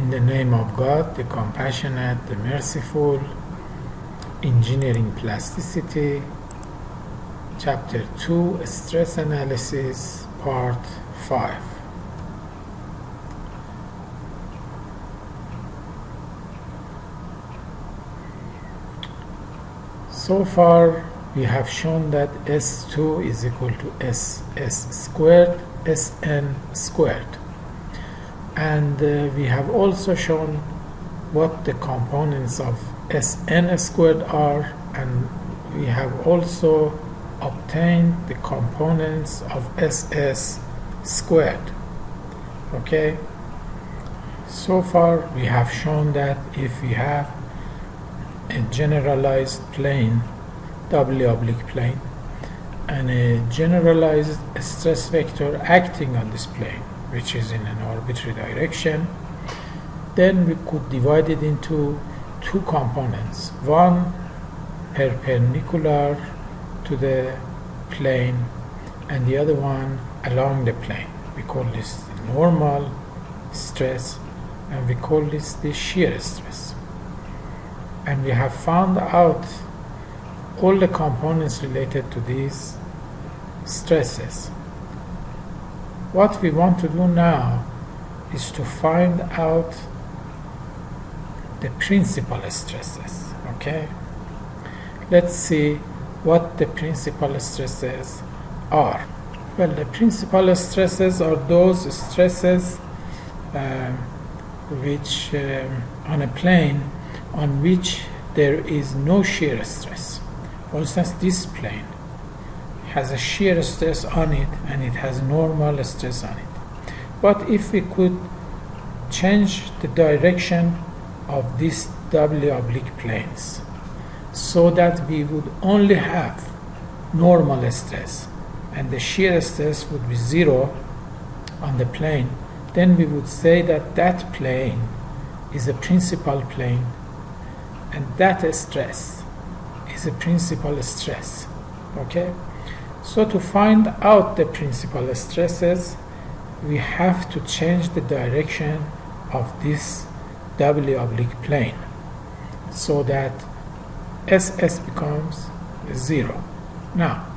In the name of God, the compassionate, the merciful, Engineering Plasticity, Chapter 2, Stress Analysis, Part 5. So far, we have shown that S2 is equal to SS squared, Sn squared. And we have also shown what the components of Sn squared are, and we have also obtained the components of Ss squared. Okay? So far, we have shown that if we have a generalized plane, doubly oblique plane, and a generalized stress vector acting on this plane, which is in an arbitrary direction, then we could divide it into two components. One perpendicular to the plane and the other one along the plane. We call this the normal stress and we call this the shear stress. And we have found out all the components related to these stresses. What we want to do now is to find out the principal stresses. Okay? Let's see what the principal stresses are. Well, the principal stresses are those stresses which on a plane on which there is no shear stress. For instance, this plane has a shear stress on it and it has normal stress on it. But if we could change the direction of these doubly oblique planes so that we would only have normal stress and the shear stress would be zero on the plane, then we would say that that plane is a principal plane and that stress is a principal stress. Okay? So to find out the principal stresses, we have to change the direction of this doubly oblique plane so that SS becomes 0. Now,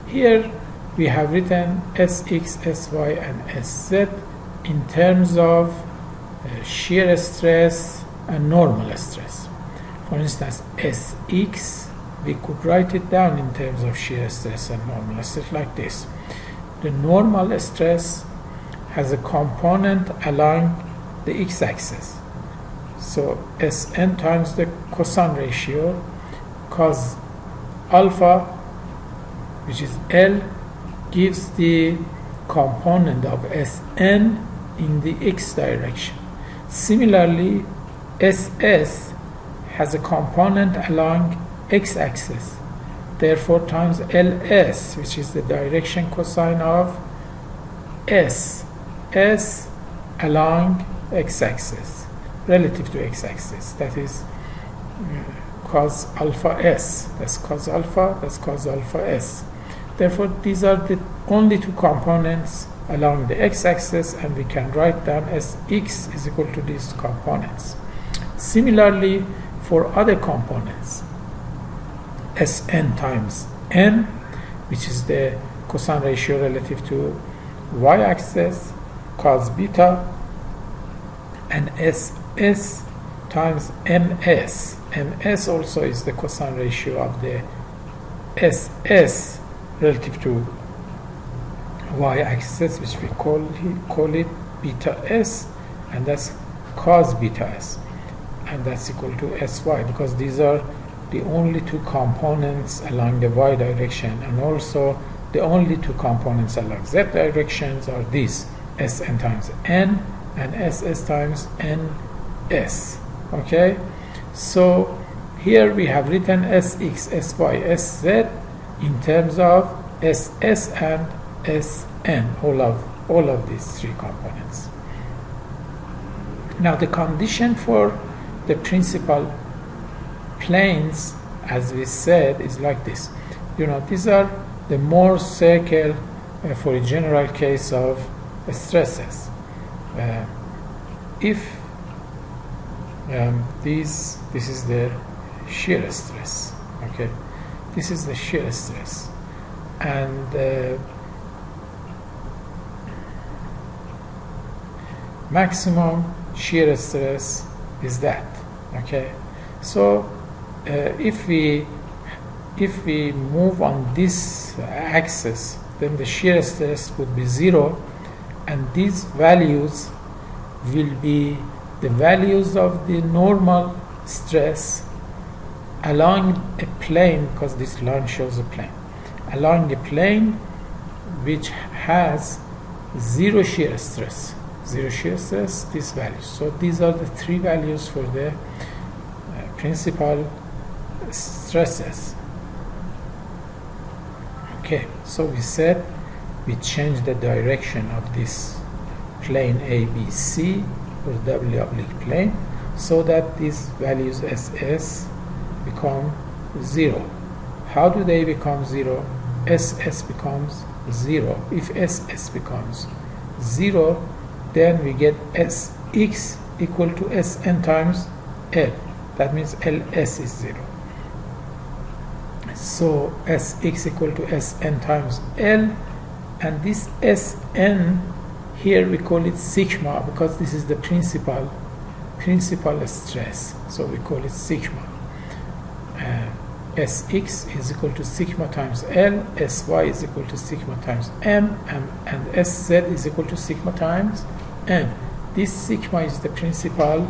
here we have written Sx, Sy, and Sz in terms of shear stress and normal stress. For instance, Sx, we could write it down in terms of shear stress and normal stress like this. The normal stress has a component along the x-axis. So Sn times the cosine ratio cos alpha, which is L, gives the component of Sn in the x direction. Similarly, Ss has a component along x-axis, therefore times Ls, which is the direction cosine of S along x-axis, relative to x-axis, that is cos alpha S, that's cos alpha, that's cos alpha S. Therefore, these are the only two components along the x-axis, and we can write down Sx is equal to these components. Similarly, for other components, Sn times n, which is the cosine ratio relative to y-axis, cos beta, and Ss times ms. Ms also is the cosine ratio of the Ss relative to y-axis, which we call it beta s, and that's cos beta s, and that's equal to Sy, because these are the only two components along the y direction, and also the only two components along z directions are these, Sn times n and Ss times ns. Okay? So here we have written Sx, Sy, Sz in terms of Ss and Sn, all of these three components. Now the condition for the principal planes, as we said, is like this. These are the Morse circle for a general case of stresses. If This is the shear stress. Okay, this is the shear stress, and maximum shear stress is that. Okay, so if we move on this axis, then the shear stress would be 0, and these values will be the values of the normal stress along a plane, because this line shows a plane, along a plane which has 0 shear stress. 0 shear stress, these values. So these are the 3 values for the principal stresses. Okay, so we said we change the direction of this plane ABC, or W oblique plane, so that these values SS become 0. How do they become 0? SS becomes 0. If SS becomes 0, then we get Sx equal to Sn times L. That means Ls is 0. So Sx equal to Sn times L, and this Sn here we call it sigma, because this is the principal stress, so we call it sigma. Sx is equal to sigma times L, Sy is equal to sigma times M, and Sz is equal to sigma times M. This sigma is the principal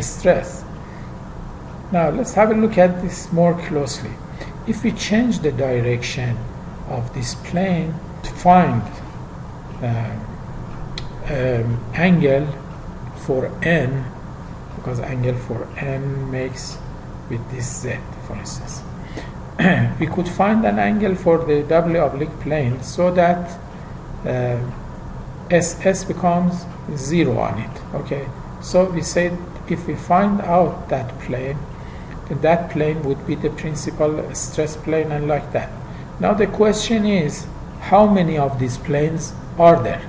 stress. Now let's have a look at this more closely. If we change the direction of this plane to find angle for n, because angle for n makes with this z, for instance, we could find an angle for the W oblique plane so that SS becomes 0 on it. Okay, so we said if we find out that plane, then that plane would be the principal stress plane, and like that. Now the question is, how many of these planes are there?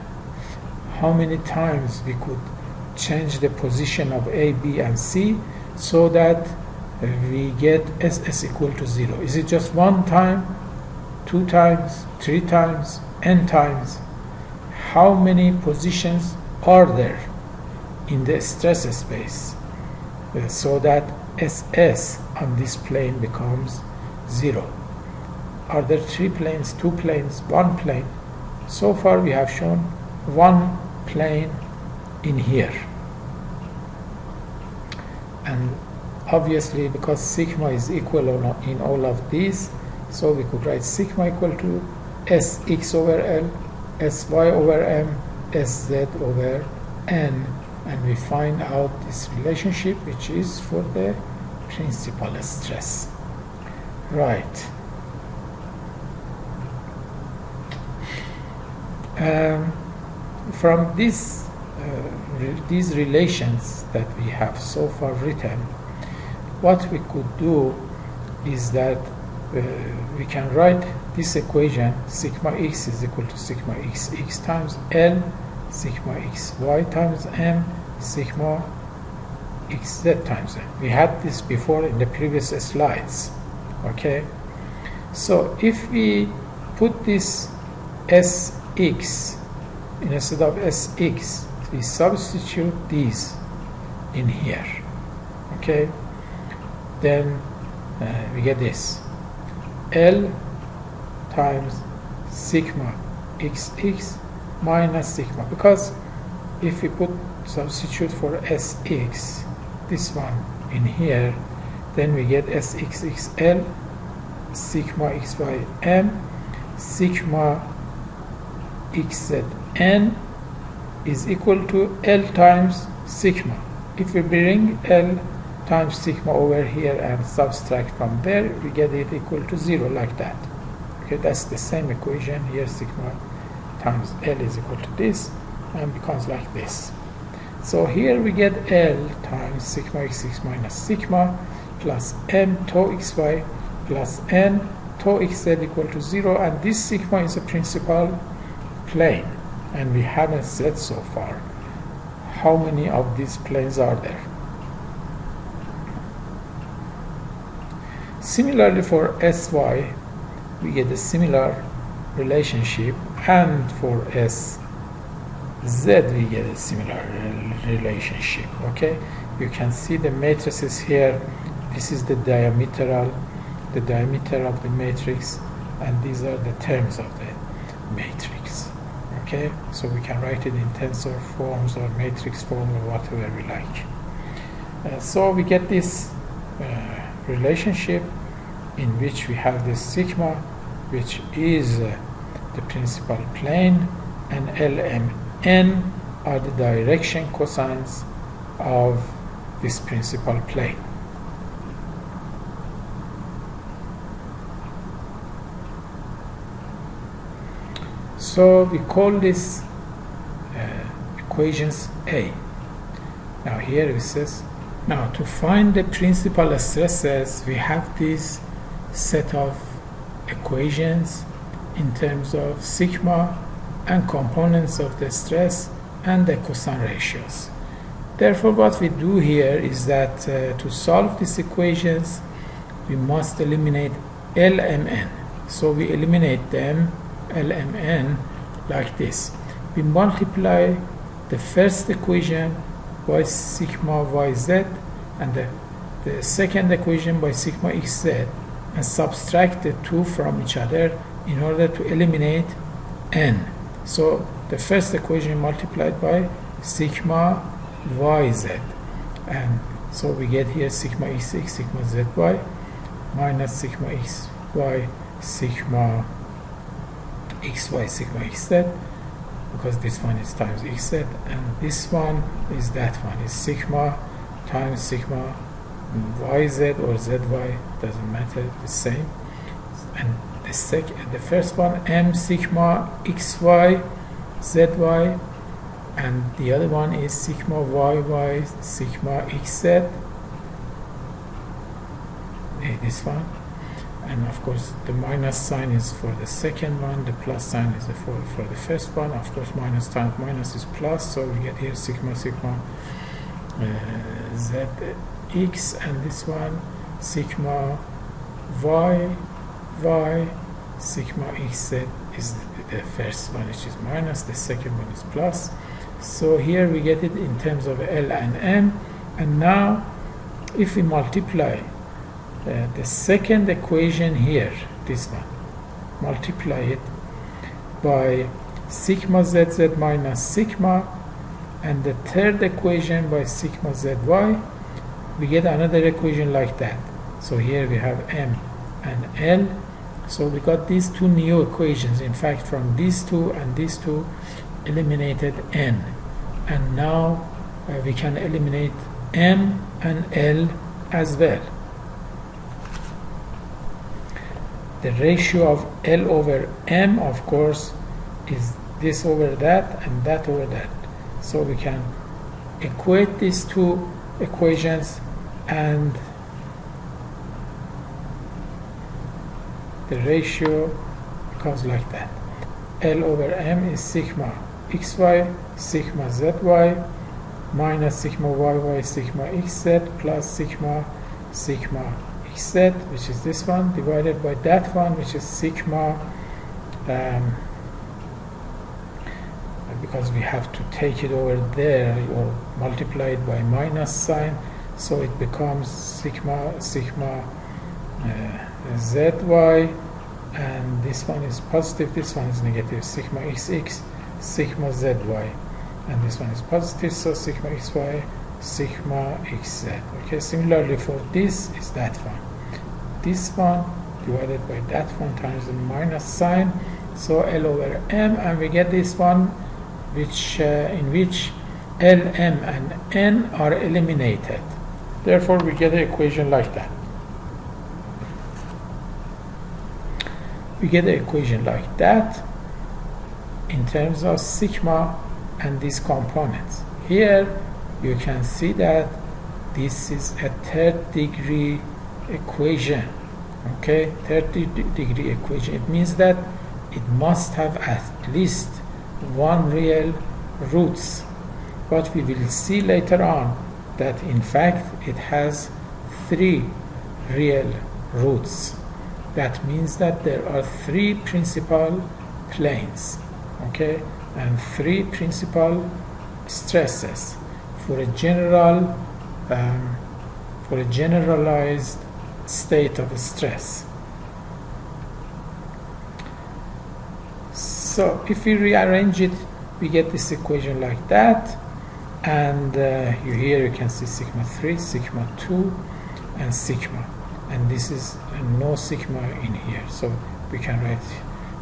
How many times we could change the position of A, B, and C so that we get SS equal to 0? Is it just 1 time, 2 times, 3 times, n times? How many positions are there in the stress space so that SS on this plane becomes 0? Are there 3 planes, 2 planes, 1 plane? So far we have shown 1 plane in here, and obviously because sigma is equal in all of these, so we could write sigma equal to Sx over L, Sy over M, Sz over N, and we find out this relationship, which is for the principal stress. Right. From these relations that we have so far written, what we could do is that we can write this equation: sigma x is equal to sigma x times L, sigma xy times M, sigma xz times M. We had this before in the previous slides. Okay, so if we put this Sx instead of Sx, we substitute these in here. Okay, then we get this L times sigma xx minus sigma, because if we put substitute for Sx, this one in here, then we get Sxxl sigma xy m sigma xzn is equal to L times sigma. If we bring L times sigma over here and subtract from there, we get it equal to 0, like that. Okay, that's the same equation here. Sigma times L is equal to this, and becomes like this. So here we get L times sigma xx minus sigma plus m tau xy plus n tau xz equal to 0, and this sigma is a principal plane, and we haven't said so far how many of these planes are there. Similarly for Sy, we get a similar relationship, and for Sz we get a similar relationship. Okay, you can see the matrices here. This is the diameter of the matrix, and these are the terms of the matrix. Okay, so we can write it in tensor forms or matrix form or whatever we like. So we get this relationship in which we have this sigma, which is the principal plane, and Lmn are the direction cosines of this principal plane. So we call this equations A. Now here it says, now to find the principal stresses, we have this set of equations in terms of sigma and components of the stress and the cosine ratios. Therefore, what we do here is that to solve these equations, we must eliminate Lmn. So we eliminate them, Lmn, like this. We multiply the first equation by sigma yz and the second equation by sigma xz, and subtract the two from each other in order to eliminate n. So the first equation multiplied by sigma yz, and so we get here sigma xx sigma zy minus sigma xy sigma xy sigma xz, because this one is times xz, and this one is that one is sigma times sigma yz or zy, doesn't matter, the same. And the first one m sigma xy zy, and the other one is sigma yy sigma xz, this one. And of course the minus sign is for the second one, the plus sign is for the first one. Of course minus times minus is plus, so we get here sigma sigma zx, and this one sigma y sigma xz is the first one, which is minus, the second one is plus. So here we get it in terms of L and M. And now if we multiply the second equation here, this one, multiply it by sigma zz minus sigma, and the third equation by sigma zy, we get another equation like that. So here we have M and L. So we got these two new equations. In fact, from these two and these two eliminated N, and now we can eliminate M and L as well. The ratio of L over M, of course, is this over that and that over that. So we can equate these two equations, and the ratio becomes like that. L over M is sigma xy sigma zy minus sigma yy sigma xz plus sigma xz, which is this one, divided by that one, which is sigma, because we have to take it over there or multiply it by minus sign, so it becomes sigma zy, and this one is positive, this one is negative, sigma xx sigma zy, and this one is positive, so sigma xy sigma xz. Okay, similarly for this is that one, this one divided by that one times the minus sign, so L over M, and we get this one which in which L, M and N are eliminated. Therefore we get an equation like that. We get an equation like that in terms of sigma and these components. Here you can see that this is a third degree equation. Okay, third degree equation. It means that it must have at least one real roots, but we will see later on that in fact it has three real roots. That means that there are 3 principal planes, okay, and 3 principal stresses for a generalized state of stress. So if we rearrange it, we get this equation like that, and here you can see sigma 3, sigma 2, and sigma, and this is no sigma in here, so we can write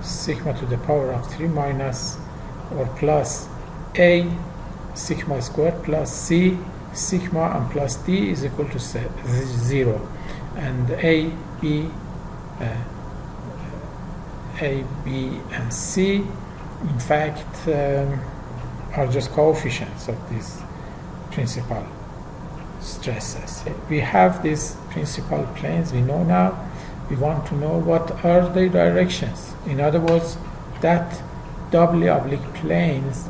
sigma to the power of 3 minus or plus a sigma squared plus c sigma and plus d is equal to 0, and a, b, and c in fact are just coefficients of these principal stresses. We have these principal planes, we know now. We want to know what are the directions. In other words, that doubly oblique planes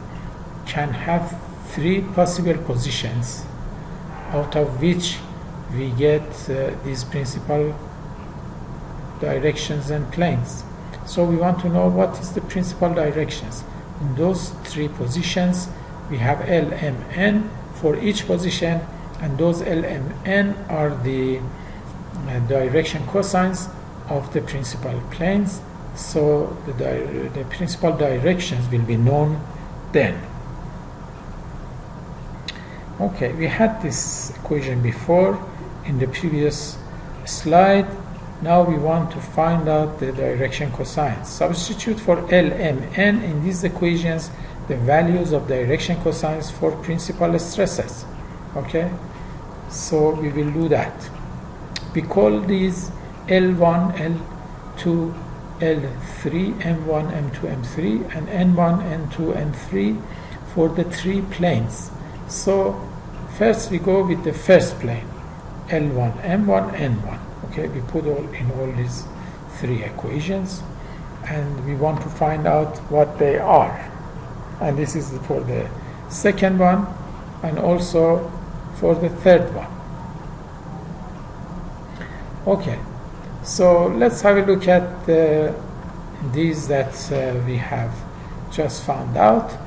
can have 3 possible positions, out of which we get these principal directions and planes. So we want to know what is the principal directions. In those 3 positions, we have L, M, N for each position, and those L, M, N are the direction cosines of the principal planes. So the principal directions will be known then. Okay, we had this equation before in the previous slide. Now we want to find out the direction cosines. Substitute for L, M, N in these equations the values of direction cosines for principal stresses. Okay, so we will do that. We call these L1, L2, L3, M1, M2, M3, and N1, N2, N3 for the 3 planes. So first we go with the first plane, L1, M1, N1. Okay, we put in all these 3 equations, and we want to find out what they are. And this is for the second one, and also for the third one. Okay, so let's have a look at these that we have just found out.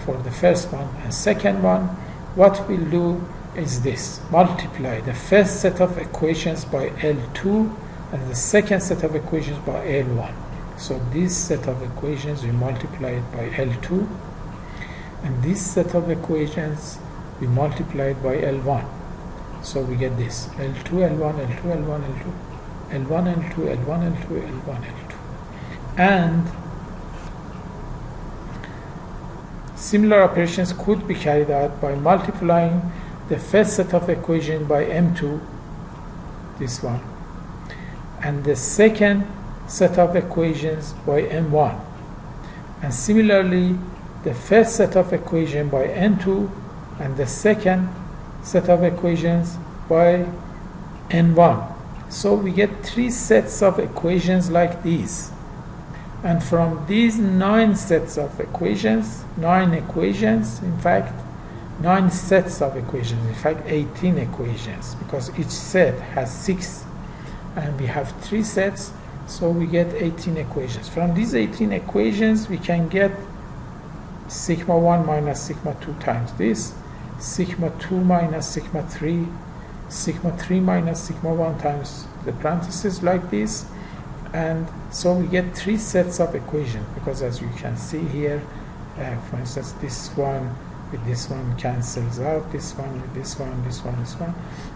For the first one and second one, what we'll do is this: multiply the first set of equations by L2 and the second set of equations by L1. So this set of equations we multiply it by L2, and this set of equations we multiply it by L1. So we get this: L2, L1, L2, L1, L2, L1, L2, L1, L2, L1, L2. And similar operations could be carried out by multiplying the first set of equations by M2, this one, and the second set of equations by M1, and similarly the first set of equations by N2 and the second set of equations by N1. So we get 3 sets of equations like these. And from these 9 sets of equations, 9 equations, in fact, 9 sets of equations, in fact 18 equations, because each set has 6, and we have 3 sets, so we get 18 equations. From these 18 equations, we can get sigma 1 minus sigma 2 times this, sigma 2 minus sigma 3, sigma 3 minus sigma 1 times the parentheses like this. And so we get 3 sets of equations, because as you can see here, for instance, this one with this one cancels out, this one with this one, this one, this one,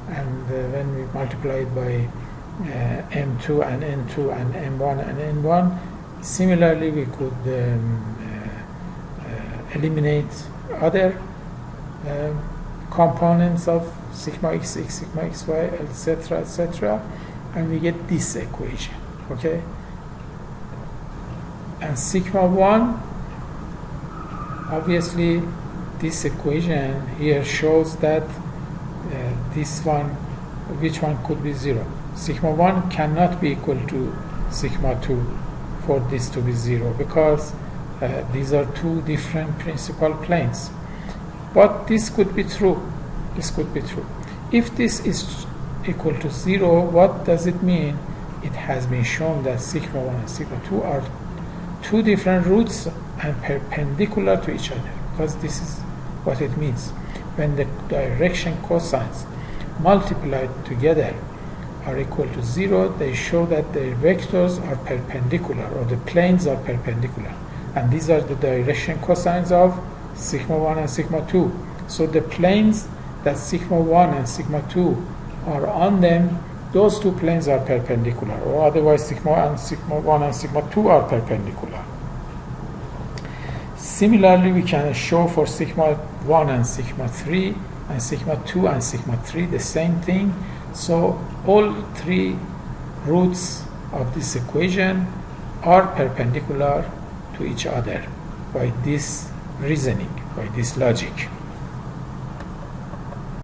and when we multiply it by M2 and N2 and M1 and N1, similarly we could eliminate other components of sigma x, sigma xy, etc., etc., and we get this equation. Okay, and sigma 1, obviously this equation here shows that this one, which one could be 0. Sigma 1 cannot be equal to sigma 2 for this to be 0, because these are 2 different principal planes. But this could be true. This could be true. If this is equal to 0, what does it mean? It has been shown that sigma 1 and sigma 2 are two different roots and perpendicular to each other, because this is what it means. When the direction cosines multiplied together are equal to 0, they show that the vectors are perpendicular, or the planes are perpendicular. And these are the direction cosines of sigma 1 and sigma 2. So the planes that sigma 1 and sigma 2 are on them, those two planes are perpendicular, or otherwise sigma 1 and sigma 2 are perpendicular. Similarly, we can show for sigma 1 and sigma 3 and sigma 2 and sigma 3 the same thing. So all three roots of this equation are perpendicular to each other by this reasoning, by this logic.